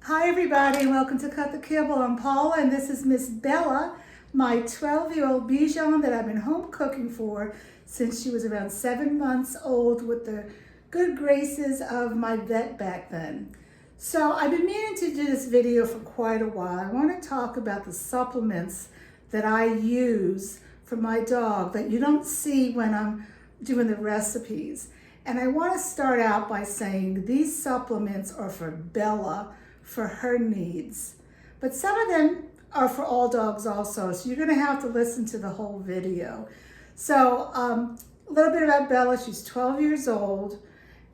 Hi everybody, welcome to Cut the Kibble. I'm Paula and this is Miss Bella, my 12-year-old Bichon that I've been home cooking for since she was around 7 months old with the good graces of my vet back then. So I've been meaning to do this video for quite a while. I want to talk about the supplements that I use for my dog that you don't see when I'm doing the recipes. And I want to start out by saying these supplements are for Bella, for her needs. But some of them are for all dogs also, so you're gonna have to listen to the whole video. So a little bit about Bella. She's 12 years old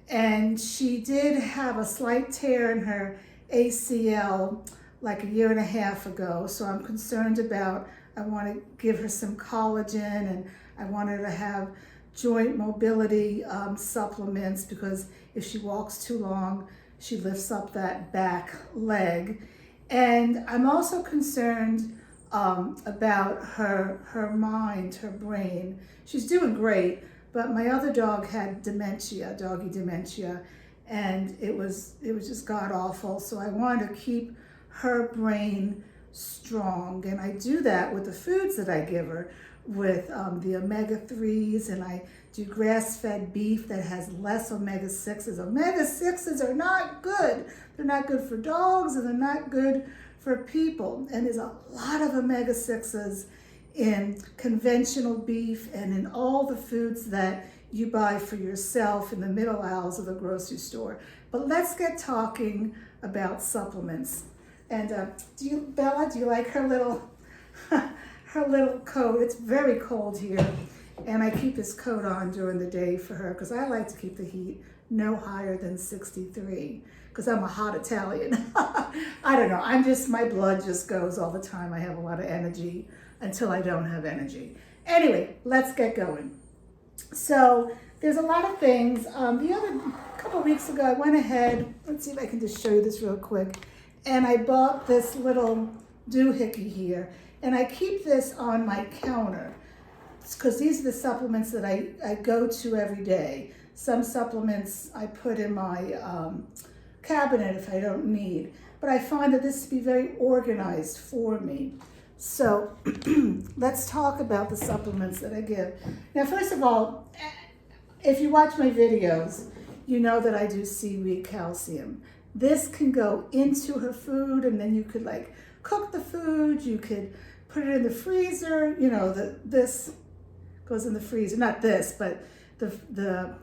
and she did have a slight tear in her ACL like a year and a half ago. So I'm concerned about, I want to give her some collagen and I want her to have joint mobility supplements because if she walks too long, she lifts up that back leg. And I'm also concerned about her mind, her brain. She's doing great, but my other dog had dementia, doggy dementia, and it was just god awful. So I wanted to keep her brain strong, and I do that with the foods that I give her, with the omega-3s, and I do grass-fed beef that has less omega-6s. Omega-6s are not good. They're not good for dogs and they're not good for people. And there's a lot of omega-6s in conventional beef and in all the foods that you buy for yourself in the middle aisles of the grocery store. But let's get talking about supplements. And Bella, do you like her little her little coat? It's very cold here, and I keep this coat on during the day for her because I like to keep the heat no higher than 63 because I'm a hot Italian. I don't know, my blood just goes all the time. I have a lot of energy until I don't have energy. Anyway, let's get going. So there's a lot of things. Couple of weeks ago, I went ahead, let's see if I can just show you this real quick, and I bought this little doohickey here. And I keep this on my counter because these are the supplements that I go to every day. Some supplements I put in my cabinet if I don't need. But I find that this to be very organized for me. So let's talk about the supplements that I give. Now, first of all, if you watch my videos, you know that I do seaweed calcium. This can go into her food, and then you could like cook the food. You could put it in the freezer. You know, this goes in the freezer. Not this, but the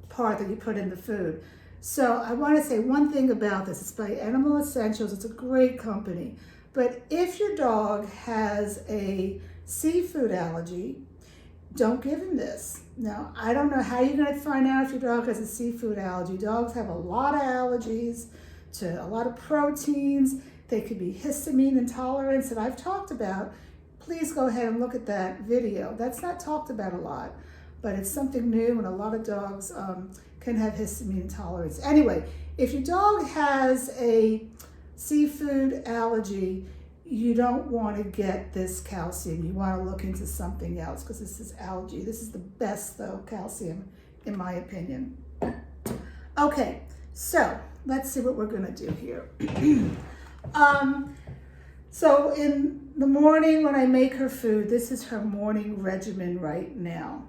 part that you put in the food. So I want to say one thing about this. It's by Animal Essentials. It's a great company. But if your dog has a seafood allergy, don't give him this. Now, I don't know how you're going to find out if your dog has a seafood allergy. Dogs have a lot of allergies to a lot of proteins. They could be histamine intolerance that I've talked about. Please go ahead and look at that video. That's not talked about a lot, but it's something new, and a lot of dogs can have histamine intolerance. Anyway, if your dog has a seafood allergy, you don't want to get this calcium. You want to look into something else because this is algae. This is the best, though, calcium, in my opinion. Okay, so let's see what we're going to do here. So in the morning when I make her food, this is her morning regimen right now.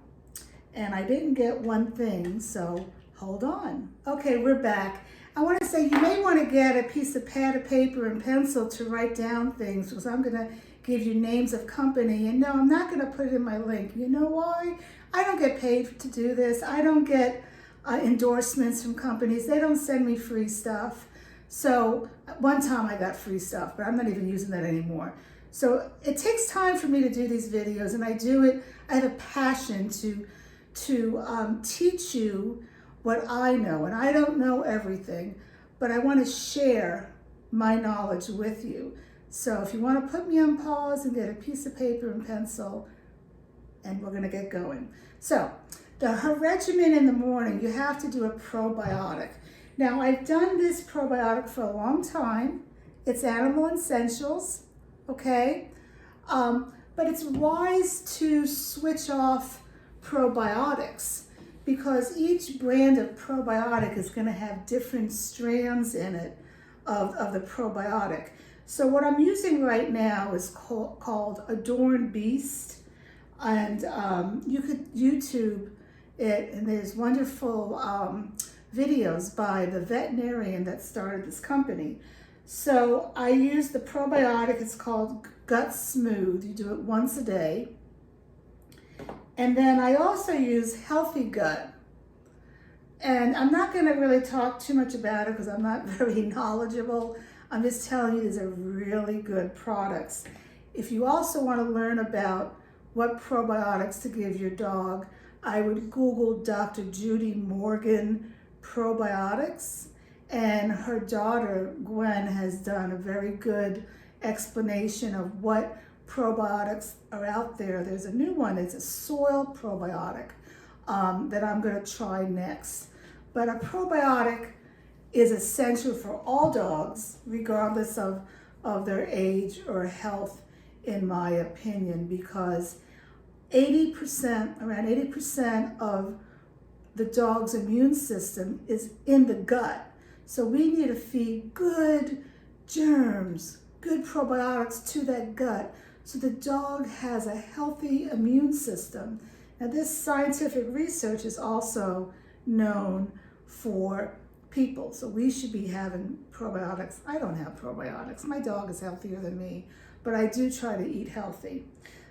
And I didn't get one thing, so hold on. Okay, we're back. I want to say you may want to get a piece of pad of paper and pencil to write down things because I'm going to give you names of company. And no, I'm not going to put it in my link. You know why? I don't get paid to do this. I don't get endorsements from companies. They don't send me free stuff. So one time I got free stuff, but I'm not even using that anymore. So it takes time for me to do these videos, and I do it. I have a passion to teach you what I know, and I don't know everything, but I want to share my knowledge with you. So if you want to put me on pause and get a piece of paper and pencil, and we're going to get going. So her regimen in the morning, you have to do a probiotic. Now, I've done this probiotic for a long time. It's Animal Essentials, okay? But it's wise to switch off probiotics because each brand of probiotic is going to have different strands in it of the probiotic. So what I'm using right now is called Adorn Beast, and you could YouTube it, and there's wonderful videos by the veterinarian that started this company. So I use the probiotic, it's called Gut Smooth. You do it once a day. And then I also use Healthy Gut. And I'm not going to really talk too much about it because I'm not very knowledgeable. I'm just telling you these are really good products. If you also want to learn about what probiotics to give your dog, I would Google Dr. Judy Morgan probiotics, and her daughter Gwen has done a very good explanation of what probiotics are out there. There's a new one, it's a soil probiotic that I'm going to try next. But a probiotic is essential for all dogs, regardless of their age or health, in my opinion, because around 80% of the dog's immune system is in the gut. So we need to feed good germs, good probiotics to that gut so the dog has a healthy immune system. Now this scientific research is also known for people, so we should be having probiotics. I don't have probiotics. My dog is healthier than me, but I do try to eat healthy.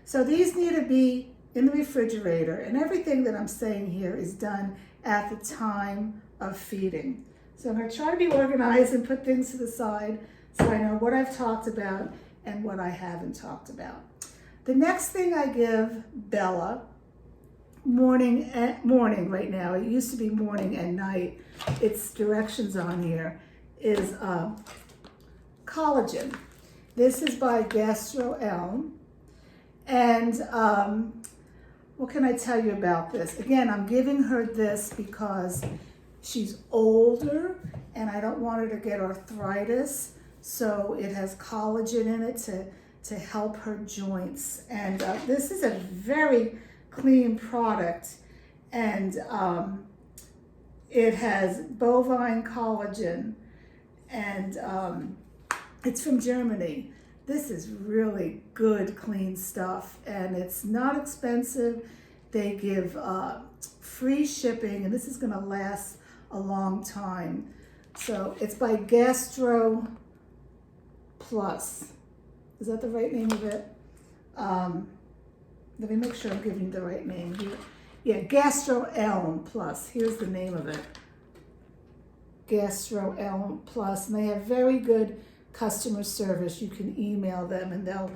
So these need to be in the refrigerator, and everything that I'm saying here is done at the time of feeding. So I'm going to try to be organized and put things to the side so I know what I've talked about and what I haven't talked about. The next thing I give Bella, morning right now, it used to be morning and night, its directions on here, is Collagen. This is by Gaster L. And what can I tell you about this? Again, I'm giving her this because she's older and I don't want her to get arthritis. So it has collagen in it to help her joints. And this is a very clean product. And it has bovine collagen, and it's from Germany. This is really good, clean stuff, and it's not expensive. They give free shipping, and this is going to last a long time. So it's by Gastro Plus. Is that the right name of it? Let me make sure I'm giving you the right name. Yeah, Gaster L Plus. Here's the name of it. Gaster L Plus, and they have very good customer service. You can email them and they'll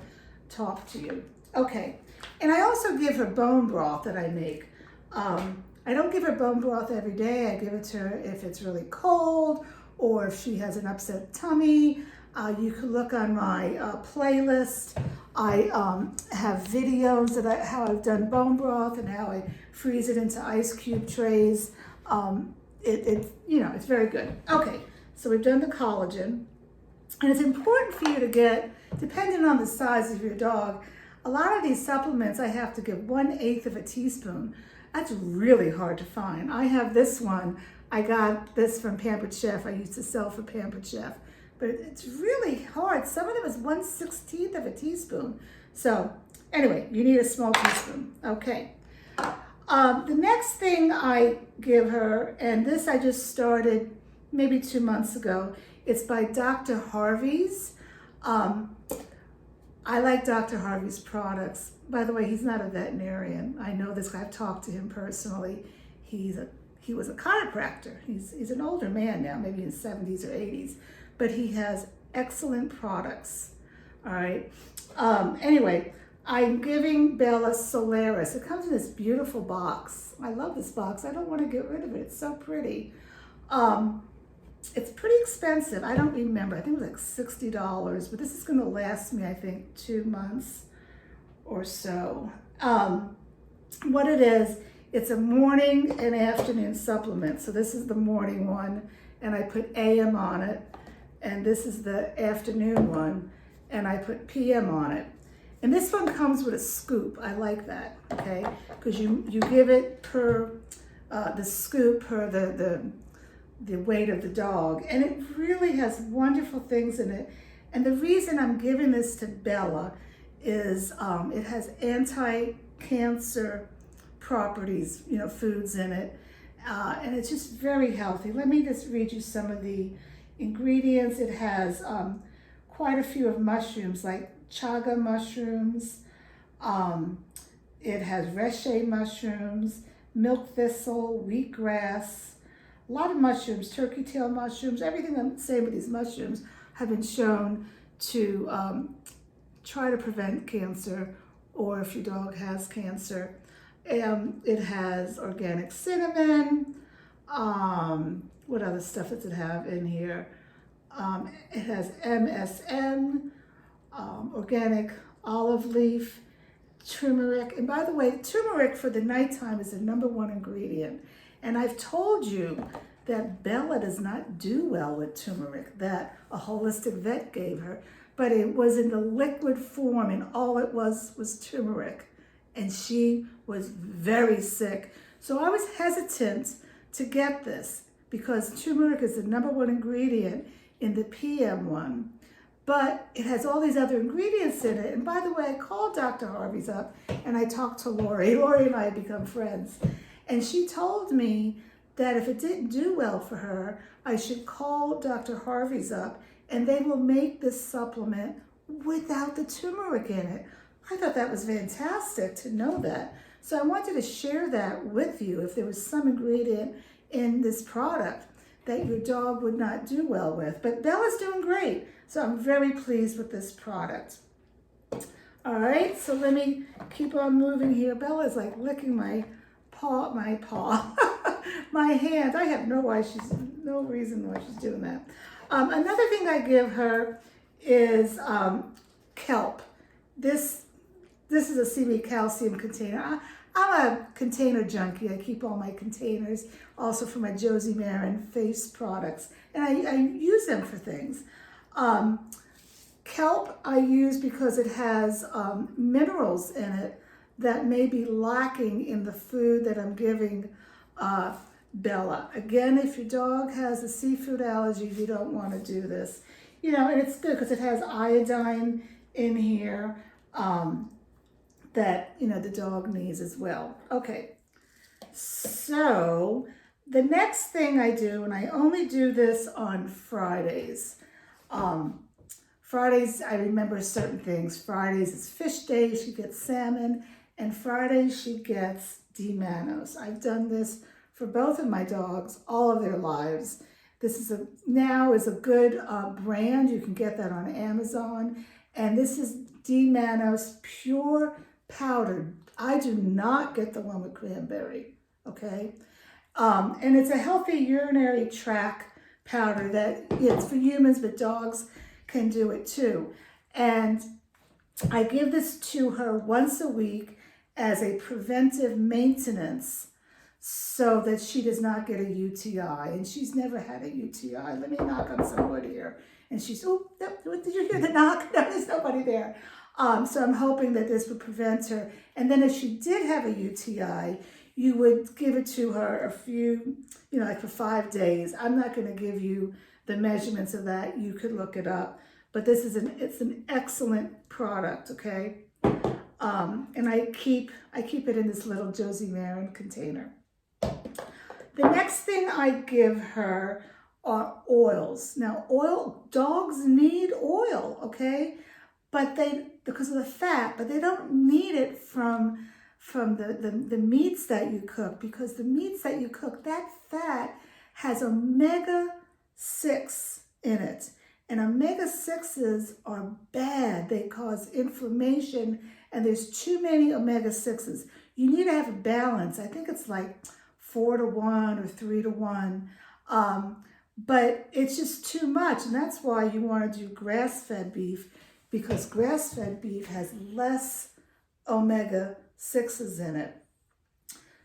talk to you. Okay, and I also give her bone broth that I make. I don't give her bone broth every day. I give it to her if it's really cold or if she has an upset tummy. You can look on my playlist. I have videos that how I've done bone broth and how I freeze it into ice cube trays. It's very good. Okay, so we've done the collagen. And it's important for you to get, depending on the size of your dog, a lot of these supplements I have to give 1/8 of a teaspoon. That's really hard to find. I have this one. I got this from Pampered Chef. I used to sell for Pampered Chef. But it's really hard. Some of them is 1/16 of a teaspoon. So anyway, you need a small teaspoon. Okay. The next thing I give her, and this I just started maybe 2 months ago, it's by Dr. Harvey's. I like Dr. Harvey's products. By the way, he's not a veterinarian. I know this guy. I've talked to him personally. He was a chiropractor. He's an older man now, maybe in his 70s or 80s, but he has excellent products. All right. Anyway, I'm giving Bella Solaris. It comes in this beautiful box. I love this box. I don't want to get rid of it. It's so pretty. It's pretty expensive. I don't remember. I think it was like $60, but this is going to last me, I think, 2 months or so. What it is, it's a morning and afternoon supplement. So this is the morning one, and I put AM on it, and this is the afternoon one, and I put PM on it. And this one comes with a scoop. I like that, okay? Because you give it per the scoop, per the weight of the dog. And it really has wonderful things in it. And the reason I'm giving this to Bella is it has anti-cancer properties, you know, foods in it. And it's just very healthy. Let me just read you some of the ingredients. It has quite a few of mushrooms, like chaga mushrooms. It has reishi mushrooms, milk thistle, wheatgrass, a lot of mushrooms, turkey tail mushrooms. Everything I'm saying with these mushrooms have been shown to try to prevent cancer, or if your dog has cancer. It has organic cinnamon. What other stuff does it have in here? It has MSM, organic olive leaf, turmeric. And by the way, turmeric for the nighttime is the #1 ingredient. And I've told you that Bella does not do well with turmeric, that a holistic vet gave her, but it was in the liquid form, and all it was turmeric. And she was very sick. So I was hesitant to get this because turmeric is the #1 ingredient in the PM one. But it has all these other ingredients in it. And by the way, I called Dr. Harvey's up and I talked to Lori. Lori and I have become friends. And she told me that if it didn't do well for her, I should call Dr. Harvey's up and they will make this supplement without the turmeric in it. I thought that was fantastic to know that. So I wanted to share that with you if there was some ingredient in this product that your dog would not do well with. But Bella's doing great. So I'm very pleased with this product. All right, so let me keep on moving here. Bella's like licking my paw, my hand. I have no reason why she's doing that. Another thing I give her is Kelp. This is a seaweed calcium container. I'm a container junkie. I keep all my containers, also for my Josie Marin face products, and I use them for things. Kelp I use because it has minerals in it that may be lacking in the food that I'm giving Bella. Again, if your dog has a seafood allergy, you don't want to do this. You know, and it's good because it has iodine in here that, you know, the dog needs as well. Okay, so the next thing I do, and I only do this on Fridays. Fridays, I remember certain things. Fridays is fish day, she gets salmon, and Fridays she gets DMannose. I've done this for both of my dogs all of their lives. This is now is a good brand. You can get that on Amazon. And this is DMannose pure powder. I do not get the one with cranberry, okay? And it's a healthy urinary tract powder that it's for humans, but dogs can do it too. And I give this to her once a week as a preventive maintenance so that she does not get a UTI. And she's never had a UTI. Let me knock on some wood here. And she's, oh, did you hear the knock? No, there's nobody there. So I'm hoping that this would prevent her. And then if she did have a UTI, you would give it to her a few, you know, like for 5 days. I'm not going to give you the measurements of that. You could look it up. But this is it's an excellent product, okay? And I keep it in this little Josie Marin container. The next thing I give her are oils. Now, dogs need oil, okay? But because of the fat, but they don't need it from the meats that you cook, because the meats that you cook, that fat has omega-6 in it. And omega-6s are bad. They cause inflammation, and there's too many omega-6s. You need to have a balance. I think it's like 4-to-1 or 3-to-1. But it's just too much, and that's why you want to do grass-fed beef, because grass-fed beef has less omega-6s in it.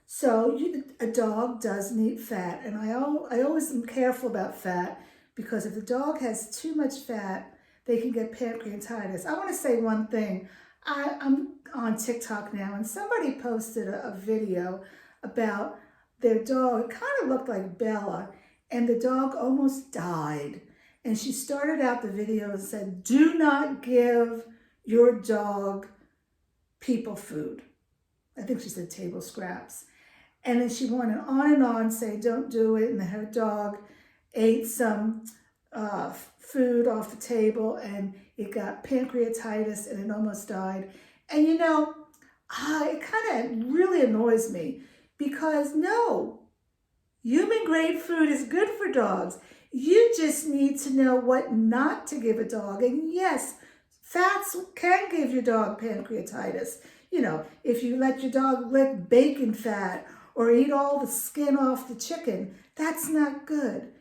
So a dog does need fat, and I always am careful about fat, because if the dog has too much fat, they can get pancreatitis. I want to say one thing. I'm on TikTok now, and somebody posted a video about their dog. It kind of looked like Bella, and the dog almost died. And she started out the video and said, do not give your dog people food. I think she said table scraps. And then she went on and on saying, don't do it. And then her dog ate some food off the table and it got pancreatitis and it almost died. And you know, it kind of really annoys me because no, human grade food is good for dogs. You just need to know what not to give a dog. And yes, fats can give your dog pancreatitis. You know, if you let your dog lick bacon fat or eat all the skin off the chicken, that's not good.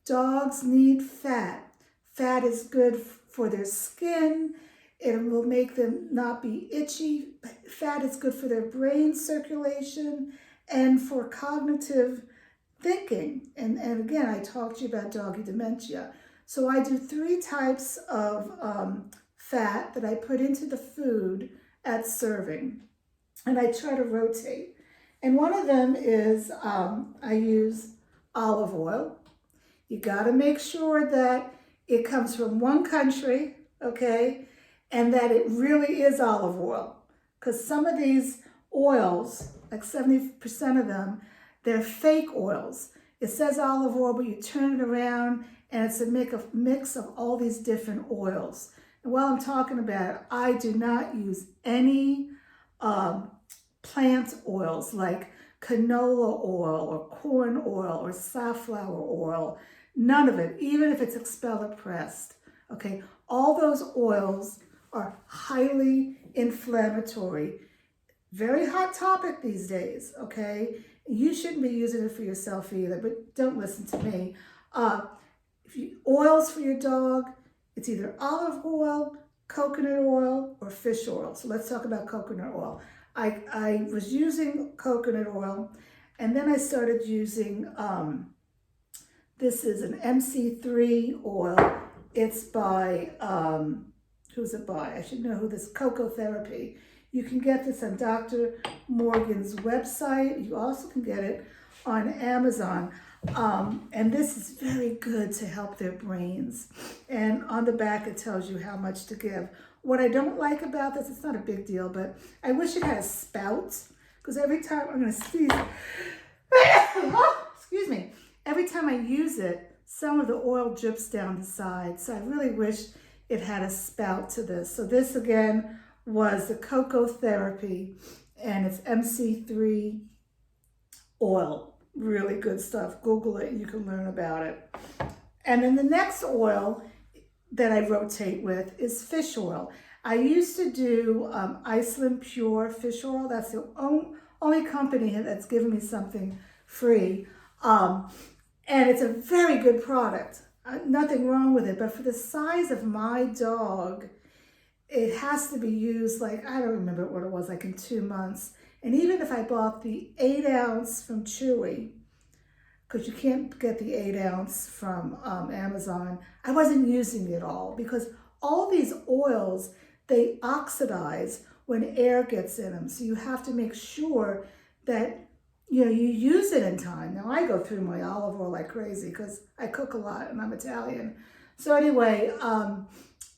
Dogs need fat. Fat is good for their skin. It will make them not be itchy. Fat is good for their brain circulation and for cognitive thinking. And again, I talked to you about doggy dementia. So I do 3 types of fat that I put into the food at serving. And I try to rotate. And one of them is I use olive oil. You got to make sure that it comes from one country, okay, and that it really is olive oil. Because some of these oils, like 70% of them, they're fake oils. It says olive oil, but you turn it around and it's a mix of all these different oils. And while I'm talking about it, I do not use any plant oils like canola oil or corn oil or safflower oil. None of it, even if it's expeller pressed. Okay, all those oils are highly inflammatory. Very hot topic these days, okay? You shouldn't be using it for yourself either, but don't listen to me. Oils for your dog, it's either olive oil, coconut oil, or fish oil. So let's talk about coconut oil. I was using coconut oil, and then I started using, this is an MC3 oil. It's by, who's it by? I should know who this, Cocoa Therapy. You can get this on Dr. Morgan's website. You also can get it on Amazon. And this is very good to help their brains. And on the back, it tells you how much to give. What I don't like about this, it's not a big deal, but I wish it had a spout, because every time I'm going to sneeze, excuse me, every time I use it, some of the oil drips down the side. So I really wish it had a spout to this. So this again was the Cocoa Therapy, and it's MC3 oil. Really good stuff. Google it and you can learn about it. And then the next oil that I rotate with is fish oil. I used to do Iceland Pure fish oil. That's the only company that's given me something free. And it's a very good product. Nothing wrong with it. But for the size of my dog, it has to be used like, I don't remember what it was, like in 2 months. And even if I bought the 8 ounce from Chewy, because you can't get the 8 ounce from Amazon, I wasn't using it all, because all these oils, they oxidize when air gets in them. So you have to make sure that you use it in time. Now I go through my olive oil like crazy because I cook a lot and I'm Italian. So anyway,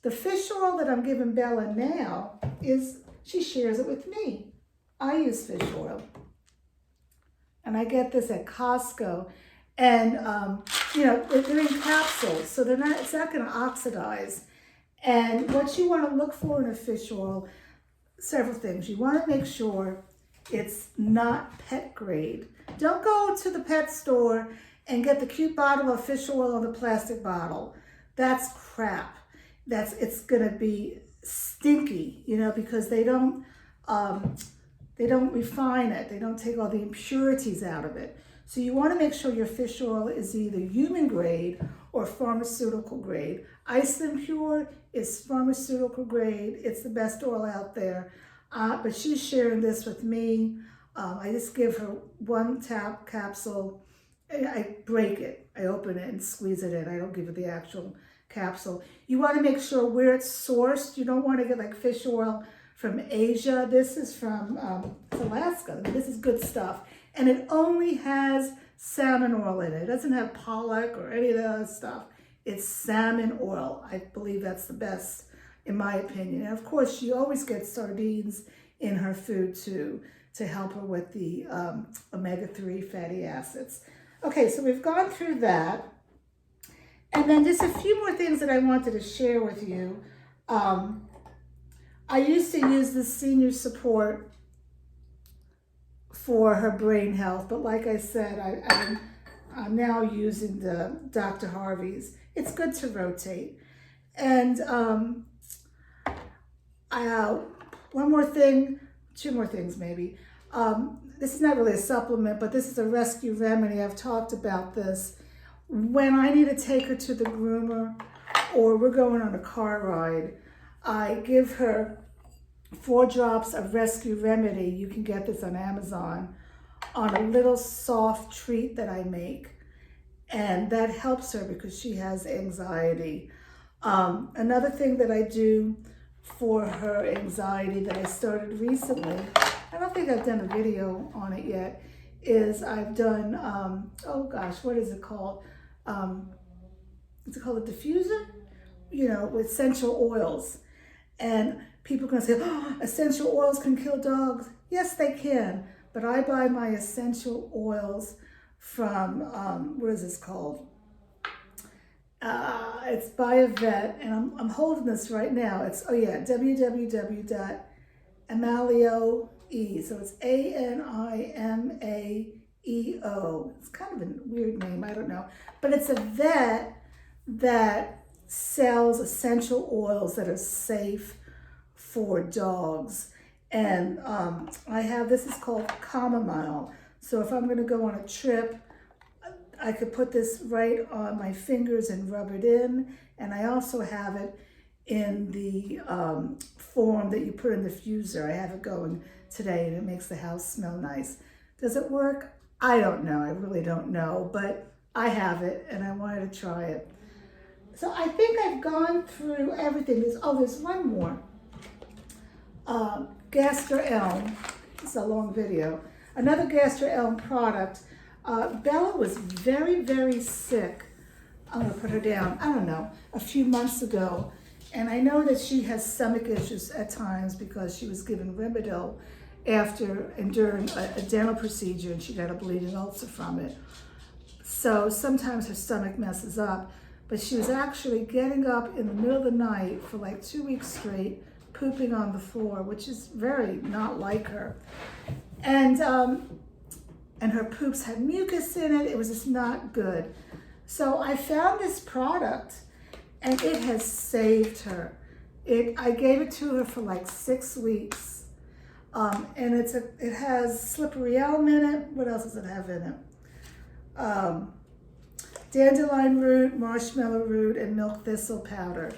the fish oil that I'm giving Bella now she shares it with me. I use fish oil. And I get this at Costco. And, they're in capsules, so it's not going to oxidize. And what you want to look for in a fish oil, several things. You want to make sure it's not pet grade. Don't go to the pet store and get the cute bottle of fish oil in a plastic bottle. That's crap. It's going to be stinky, because they don't refine it. They don't take all the impurities out of it. So you want to make sure your fish oil is either human grade or pharmaceutical grade. Iceland Pure is pharmaceutical grade. It's the best oil out there. But she's sharing this with me. I just give her 1 capsule. I break it. I open it and squeeze it in. I don't give her the actual capsule. You want to make sure where it's sourced. You don't want to get like fish oil from Asia. This is from Alaska. This is good stuff. And it only has salmon oil in it. It doesn't have pollock or any of the other stuff. It's salmon oil. I believe that's the best, in my opinion. And of course, she always gets sardines in her food too, to help her with the omega-3 fatty acids. Okay, so we've gone through that. And then just a few more things that I wanted to share with you. I used to use the senior support for her brain health, but like I said, I'm now using the Dr. Harvey's. It's good to rotate. And one more thing, two more things maybe. This is not really a supplement, but this is a rescue remedy. I've talked about this. When I need to take her to the groomer or we're going on a car ride, I give her 4 drops of rescue remedy. You can get this on Amazon, on a little soft treat that I make. And that helps her because she has anxiety. Another thing that I do for her anxiety that I started recently, I don't think I've done a video on it yet, is I've done, oh gosh, what is it called? Is it called a diffuser? You know, with essential oils. And people are gonna say, oh, essential oils can kill dogs. Yes, they can. But I buy my essential oils from, what is this called? It's by a vet, and I'm holding this right now. It's, oh yeah, www.Animaleo, so it's ANIMAEO. It's kind of a weird name, I don't know. But it's a vet that sells essential oils that are safe for dogs. And I have, this is called chamomile. So if I'm gonna go on a trip, I could put this right on my fingers and rub it in. And I also have it in the form that you put in the diffuser. I have it going today and it makes the house smell nice. Does it work? I don't know, I really don't know, but I have it and I wanted to try it. So I think I've gone through everything. There's one more. Gaster L, it's a long video. Another Gaster L product. Bella was very, very sick. I'm gonna put her down, I don't know, a few months ago. And I know that she has stomach issues at times because she was given Rimadyl after and during a dental procedure, and she got a bleeding ulcer from it. So sometimes her stomach messes up, but she was actually getting up in the middle of the night for like 2 weeks straight, pooping on the floor, which is very not like her. And her poops had mucus in it. It was just not good. So I found this product and it has saved her. I gave it to her for like 6 weeks. And it has slippery elm in it. What else does it have in it? Dandelion root, marshmallow root, and milk thistle powder.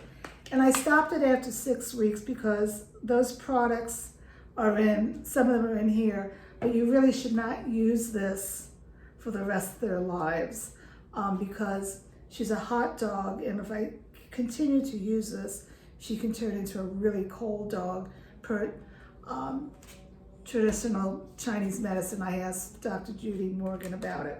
And I stopped it after 6 weeks because those products are in, some of them are in here, but you really should not use this for the rest of their lives because she's a hot dog, and if I continue to use this, she can turn into a really cold dog per traditional Chinese medicine. I asked Dr. Judy Morgan about it.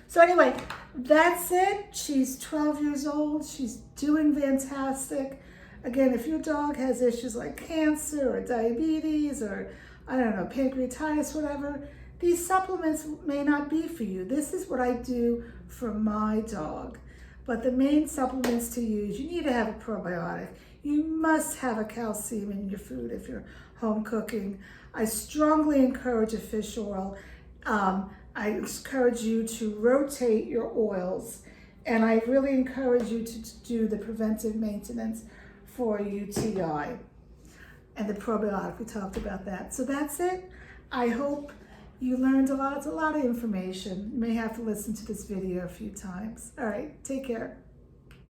So anyway, that's it. She's 12 years old. She's doing fantastic. Again, if your dog has issues like cancer or diabetes or, I don't know, pancreatitis, whatever, these supplements may not be for you. This is what I do for my dog. But the main supplements to use, you need to have a probiotic. You must have a calcium in your food if you're home cooking. I strongly encourage a fish oil. I encourage you to rotate your oils, and I really encourage you to do the preventive maintenance for UTI and the probiotic. We talked about that. So that's it. I hope you learned a lot. It's a lot of information. You may have to listen to this video a few times. All right, take care.